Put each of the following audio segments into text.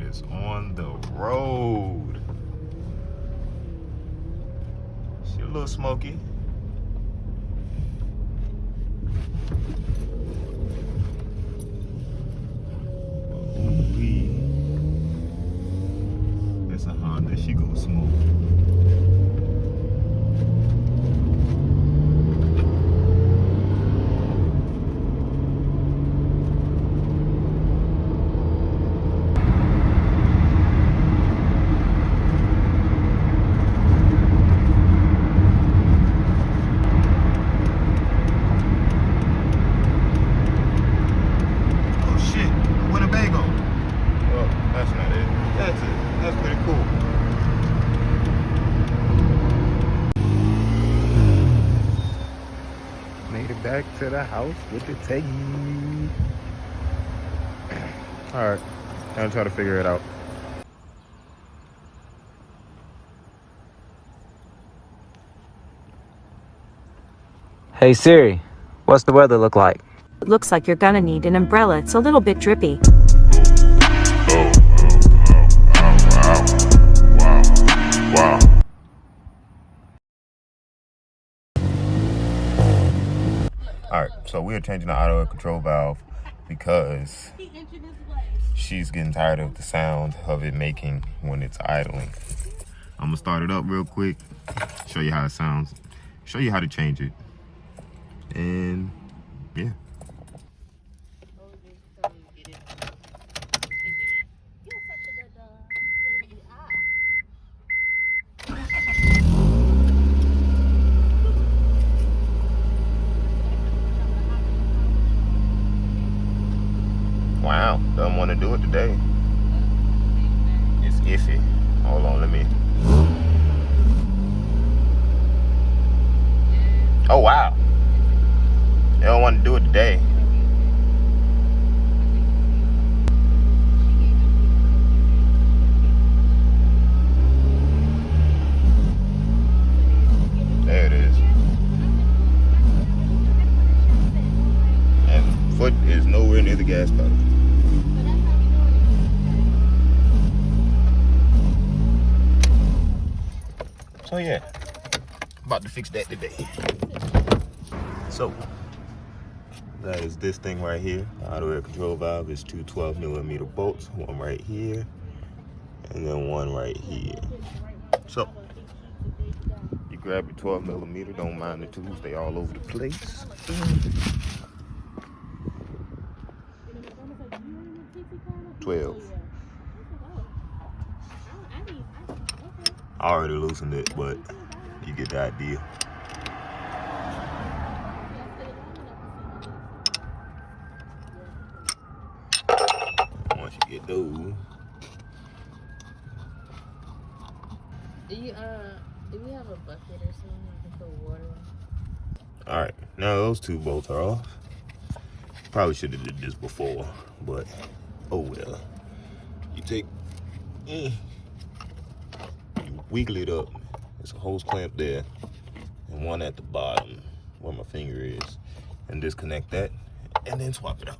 is on the road. She a little smoky. Ooh-wee. It's a Honda. She goes smooth. Back to the house with the Teggy. Alright, I'm trying to figure it out. Hey Siri, what's the weather look like? It looks like you're gonna need an umbrella. It's a little bit drippy. Wow. Alright, so we are changing the auto control valve because she's getting tired of the sound of it making when it's idling. I'm gonna start it up real quick, show you how it sounds, show you how to change it, and yeah. Wow, doesn't want to do it today. It's iffy. Hold on, let me. Oh wow. They don't want to do it today. There it is. And foot is nowhere near the gas pedal. So yeah, about to fix that today. So that is this thing right here. The auto air control valve is two 12mm bolts, one right here, and then one right here. So you grab your 12mm, don't mind the tools, they all over the place. I already loosened it, but you get the idea. Once you get those. Do you have a bucket or something I can put water in? Alright, now those two bolts are off. Probably should have did this before, but oh well. You take, you wiggle it up. There's a hose clamp there, and one at the bottom where my finger is, and disconnect that, and then swap it out.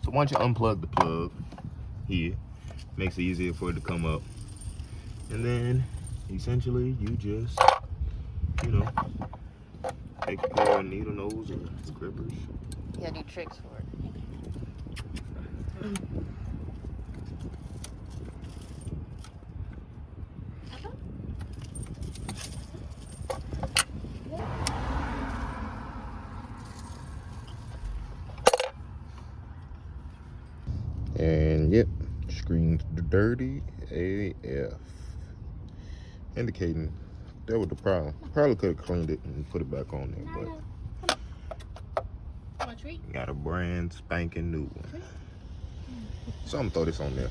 So once you unplug the plug here, makes it easier for it to come up, and then essentially you just, take a pair of needle nose or grippers. You gotta do tricks for it. And yep, screen's dirty AF. Indicating that was the problem. Probably could have cleaned it and put it back on there, but got a brand spanking new one. So I'm gonna throw this on there.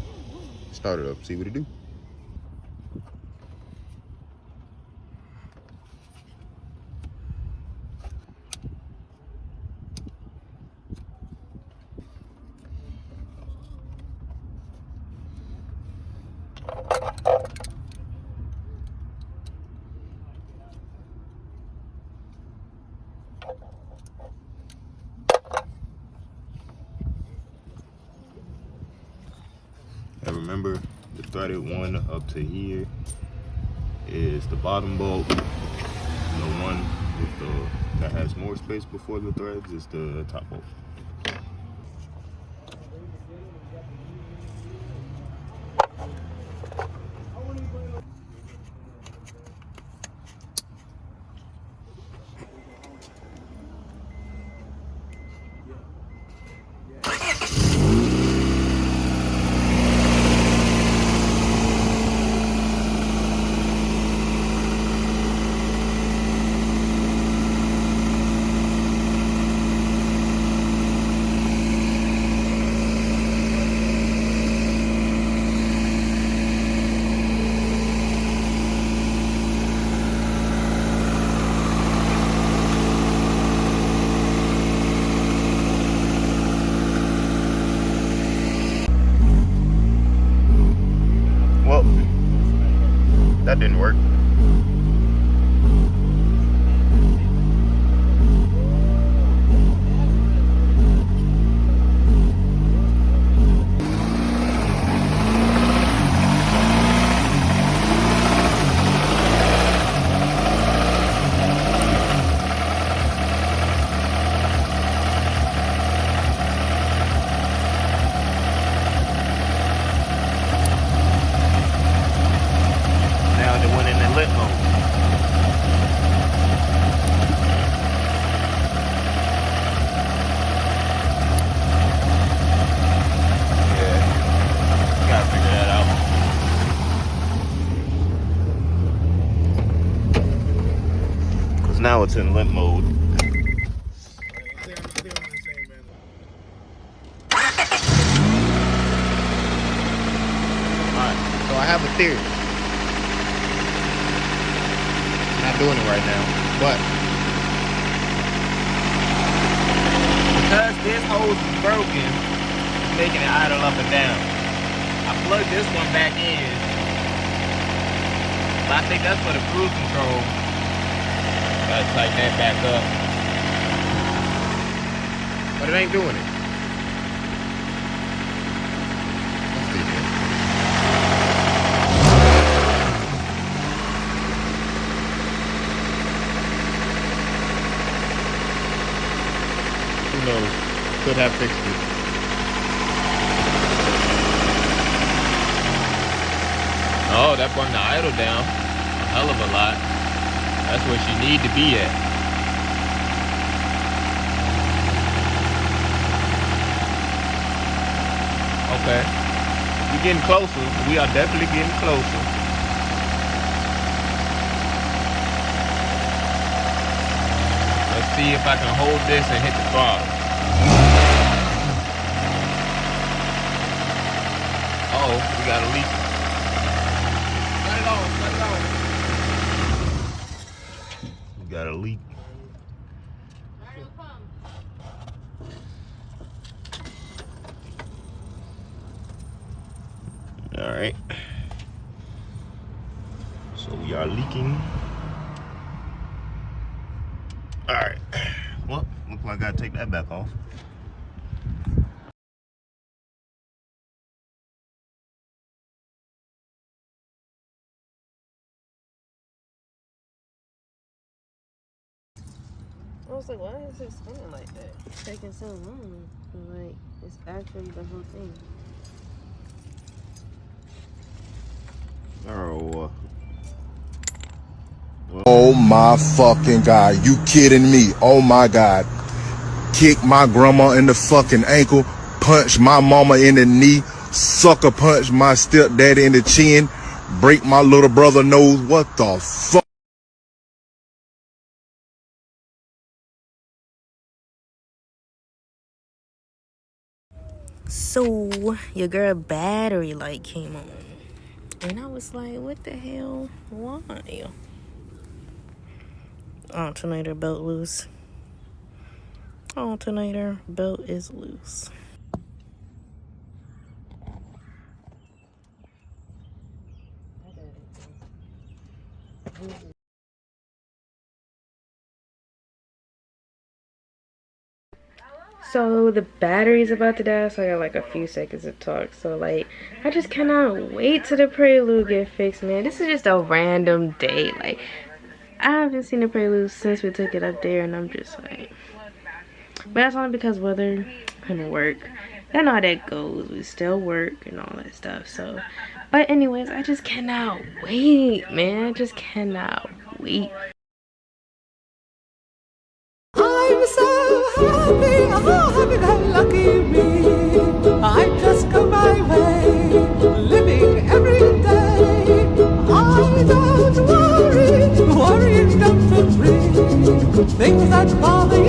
Start it up, see what it do. remember, the threaded one up to here is the bottom bolt. The one with that has more space before the threads is the top bolt. Well, that didn't work. Now they went in the lit mode. Yeah, gotta figure that out. Cause now it's in lit mode. Alright, so I have a theory. Not doing it right now, but because this hose is broken, it's making it idle up and down. I plugged this one back in, but I think that's for the cruise control. Gotta tighten that back up, but it ain't doing it. Let's see here. Who knows? Could have fixed it. Oh, that brought the idle down a hell of a lot. That's where she need to be at. Okay. We're getting closer. We are definitely getting closer. Let's see if I can hold this and hit the throttle. Uh-oh, we got a leak. Cut it off, cut it off. We got a leak. All right. So we are leaking. All right. Well, looks like I gotta take that back off. I was like, why is it spinning like that? It's taking so long. Like, it's actually the whole thing. Oh. Oh my fucking God. You kidding me? Oh my God. Kick my grandma in the fucking ankle. Punch my mama in the knee. Sucker punch my stepdaddy in the chin. Break my little brother nose. What the fuck? So, your girl battery light came on. And I was like, what the hell? Why? Alternator belt loose. Alternator belt is loose. So the battery's about to die, so I got like a few seconds to talk. So like, I just cannot wait till the Prelude get fixed, man. This is just a random day. Like, I haven't seen the Prelude since we took it up there, and I'm just like, but that's only because weather and work. I know how that goes. We still work and all that stuff. So, but anyways, I just cannot wait, man. I just cannot wait. I'm so happy, oh happy and lucky me. I just go my way, living every day. I don't worry, worrying don't feel free. Things that bother